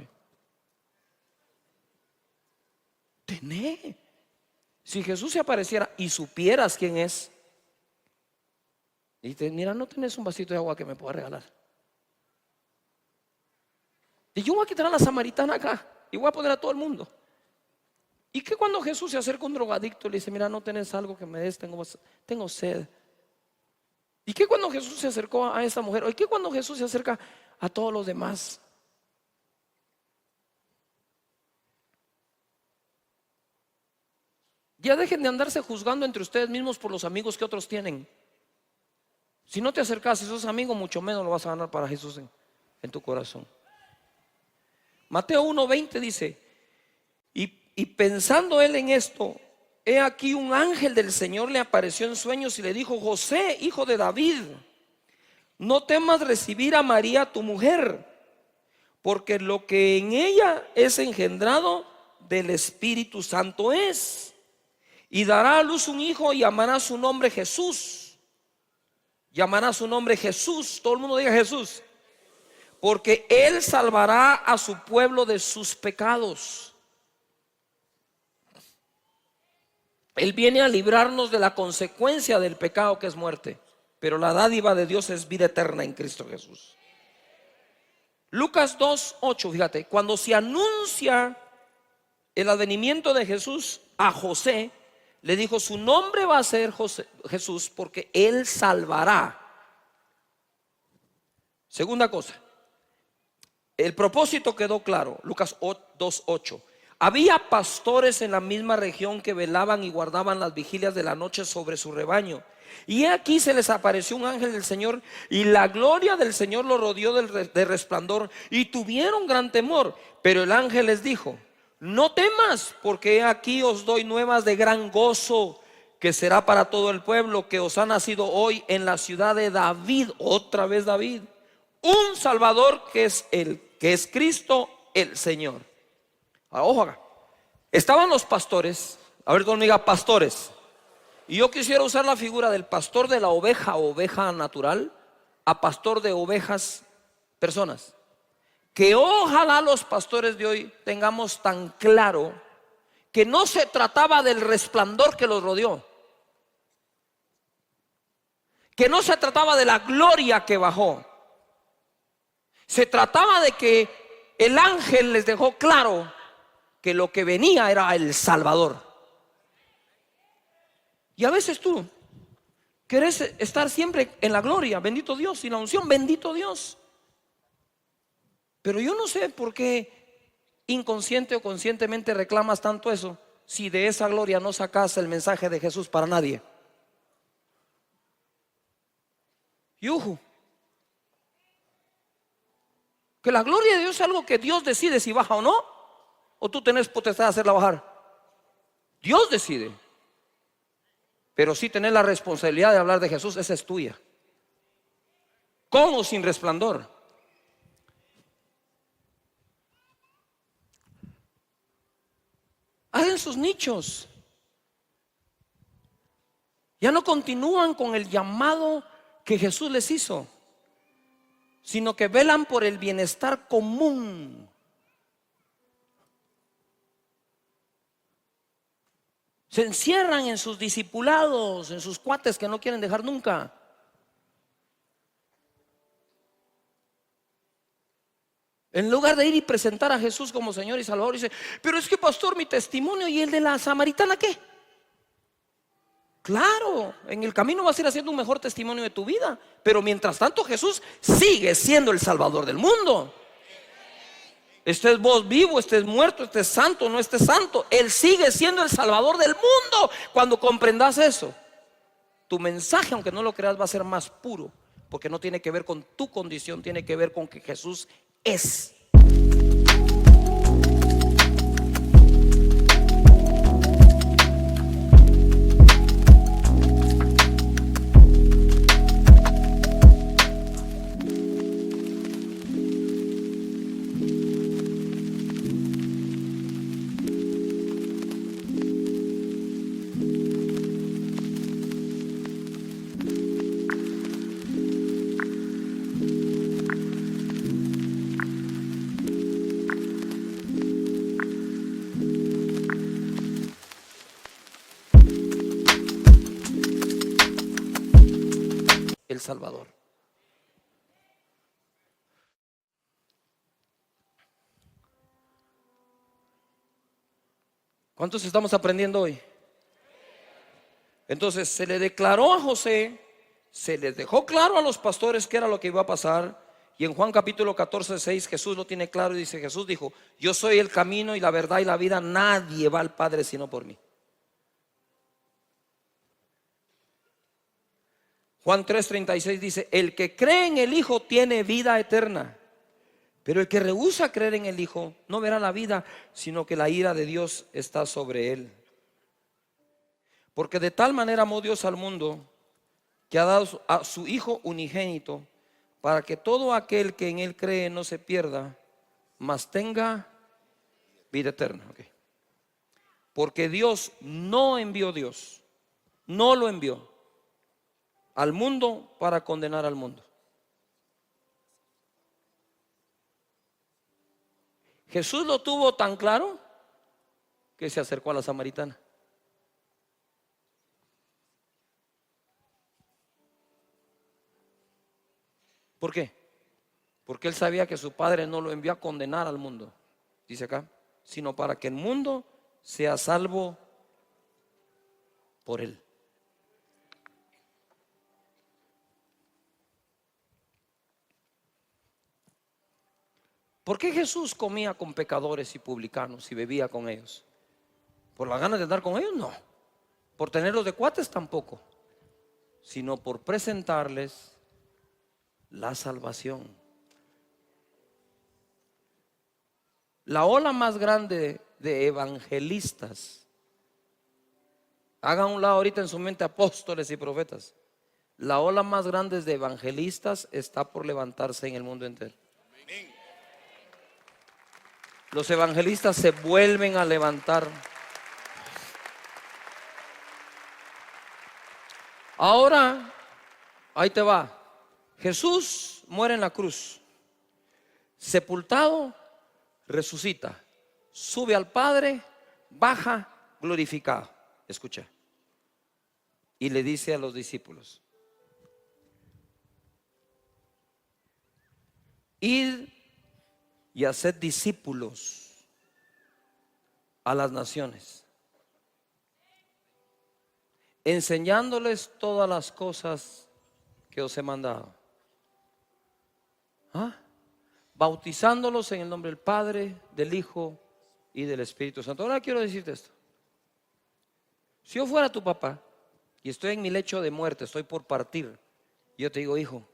Tené. Si Jesús se apareciera y supieras quién es, y te mira, ¿no tenés un vasito de agua que me pueda regalar? Y yo voy a quitar a la samaritana acá y voy a poner a todo el mundo. ¿Y qué cuando Jesús se acerca a un drogadicto y le dice: mira, no tenés algo que me des, tengo sed? ¿Y qué cuando Jesús se acercó a esa mujer? ¿Y qué cuando Jesús se acerca a todos los demás? Ya dejen de andarse juzgando entre ustedes mismos por los amigos que otros tienen. Si no te acercas, si sos amigo, mucho menos lo vas a ganar para Jesús en tu corazón. Mateo 1:20 dice: y pensando él en esto, he aquí un ángel del Señor le apareció en sueños y le dijo: José, hijo de David, no temas recibir a María tu mujer, porque lo que en ella es engendrado del Espíritu Santo es. Y dará a luz un hijo y llamará su nombre Jesús. Llamará su nombre Jesús. Todo el mundo diga Jesús. Porque él salvará a su pueblo de sus pecados. Él viene a librarnos de la consecuencia del pecado, que es muerte. Pero la dádiva de Dios es vida eterna en Cristo Jesús. Lucas 2:8, fíjate, cuando se anuncia el advenimiento de Jesús a José, le dijo: su nombre va a ser Jesús, porque él salvará. Segunda cosa, el propósito quedó claro. Lucas 2:8. Había pastores en la misma región que velaban y guardaban las vigilias de la noche sobre su rebaño. Y aquí se les apareció un ángel del Señor, y la gloria del Señor los rodeó de resplandor, y tuvieron gran temor. Pero el ángel les dijo: no temas, porque aquí os doy nuevas de gran gozo, que será para todo el pueblo, que os ha nacido hoy en la ciudad de David, otra vez David, un Salvador, que es Cristo el Señor. Ahora, ojo acá. Estaban los pastores. A ver, todo diga pastores. Y yo quisiera usar la figura del pastor de la oveja natural, a pastor de ovejas, personas. Que ojalá los pastores de hoy tengamos tan claro que no se trataba del resplandor que los rodeó, que no se trataba de la gloria que bajó. Se trataba de que el ángel les dejó claro que lo que venía era el Salvador. Y a veces tú querés estar siempre en la gloria, bendito Dios, y la unción, bendito Dios. Pero yo no sé por qué inconsciente o conscientemente reclamas tanto eso, si de esa gloria no sacas el mensaje de Jesús para nadie. Yuju. Que la gloria de Dios es algo que Dios decide si baja o no, o tú tenés potestad de hacerla bajar. Dios decide. Pero si tenés la responsabilidad de hablar de Jesús, esa es tuya. Con o sin resplandor. Hagan sus nichos. Ya no continúan con el llamado que Jesús les hizo, sino que velan por el bienestar común. Se encierran en sus discipulados, en sus cuates que no quieren dejar nunca. En lugar de ir y presentar a Jesús como Señor y Salvador, dice: pero es que, pastor, mi testimonio y el de la samaritana, ¿qué? Claro, en el camino vas a ir haciendo un mejor testimonio de tu vida, pero mientras tanto Jesús sigue siendo el Salvador del mundo. Estés vos vivo, estés muerto, estés santo, no estés santo, Él sigue siendo el Salvador del mundo. Cuando comprendas eso, tu mensaje, aunque no lo creas, va a ser más puro, porque no tiene que ver con tu condición, tiene que ver con que Jesús es. El Salvador. ¿Cuántos estamos aprendiendo hoy? Entonces se le declaró a José, se les dejó claro a los pastores qué era lo que iba a pasar. Y en Juan capítulo 14, 6 Jesús lo tiene claro y dice: Jesús dijo: yo soy el camino y la verdad y la vida, nadie va al Padre sino por mí. Juan 3:36 dice: el que cree en el Hijo tiene vida eterna, pero el que rehúsa creer en el Hijo no verá la vida, sino que la ira de Dios está sobre él. Porque de tal manera amó Dios al mundo, que ha dado a su Hijo unigénito, para que todo aquel que en él cree no se pierda, mas tenga vida eterna. Okay. Porque Dios no lo envió al mundo para condenar al mundo. Jesús lo tuvo tan claro que se acercó a la samaritana. ¿Por qué? Porque él sabía que su Padre no lo envió a condenar al mundo, dice acá, sino para que el mundo sea salvo por él. ¿Por qué Jesús comía con pecadores y publicanos y bebía con ellos? ¿Por las ganas de andar con ellos? No. ¿Por tenerlos de cuates? Tampoco. Sino por presentarles la salvación. La ola más grande de evangelistas, hagan un lado ahorita en su mente apóstoles y profetas, la ola más grande de evangelistas está por levantarse en el mundo entero. Los evangelistas se vuelven a levantar. Ahora, ahí te va. Jesús muere en la cruz, sepultado, resucita, sube al Padre, baja glorificado. Escucha. Y le dice a los discípulos: id y haced discípulos a las naciones, enseñándoles todas las cosas que os he mandado, bautizándolos en el nombre del Padre, del Hijo y del Espíritu Santo. Ahora quiero decirte esto: si yo fuera tu papá y estoy en mi lecho de muerte, estoy por partir, yo te digo: hijo,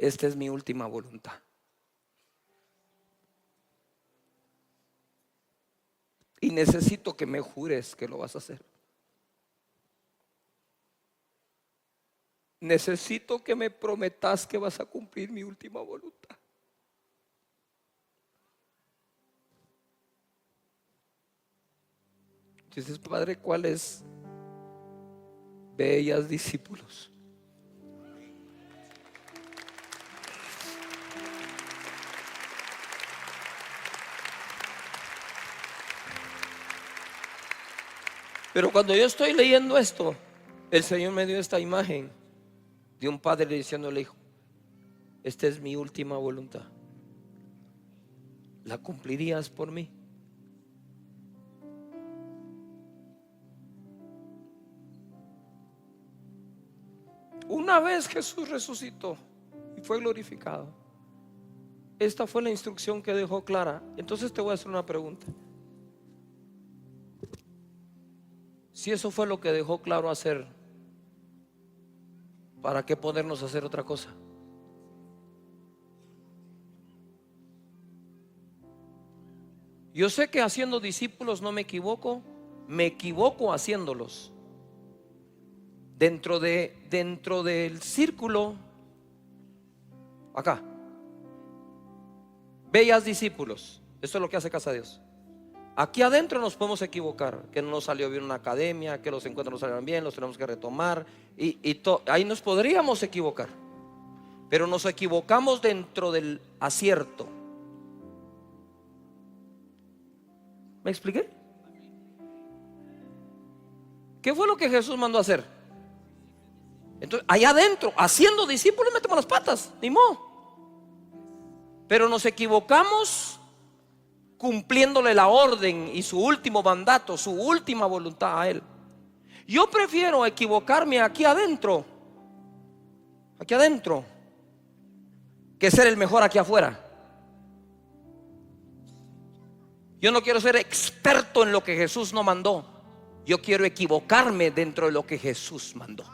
esta es mi última voluntad. Y necesito que me jures que lo vas a hacer. Necesito que me prometas que vas a cumplir mi última voluntad. Dices, Padre, ¿cuáles bellas discípulos? Pero cuando yo estoy leyendo esto, el Señor me dio esta imagen de un padre diciéndole, hijo, esta es mi última voluntad. ¿La cumplirías por mí? Una vez Jesús resucitó y fue glorificado, esta fue la instrucción que dejó clara. Entonces te voy a hacer una pregunta. Si eso fue lo que dejó claro hacer, ¿para qué ponernos a hacer otra cosa? Yo sé que haciendo discípulos no me equivoco haciéndolos. Dentro del círculo, acá, bellas discípulos. Esto es lo que hace Casa de Dios. Aquí adentro nos podemos equivocar, que no nos salió bien una academia, que los encuentros no salieron bien, los tenemos que retomar ahí nos podríamos equivocar, pero nos equivocamos dentro del acierto. ¿Me expliqué? ¿Qué fue lo que Jesús mandó a hacer? Entonces, allá adentro, haciendo discípulos, metemos las patas, ni modo. Pero nos equivocamos cumpliéndole la orden y su último mandato, su última voluntad a Él. Yo prefiero equivocarme aquí adentro, que ser el mejor aquí afuera. Yo no quiero ser experto en lo que Jesús no mandó. Yo quiero equivocarme dentro de lo que Jesús mandó.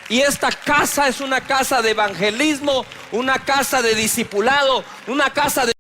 Y esta casa es una casa de evangelismo, una casa de discipulado, una casa de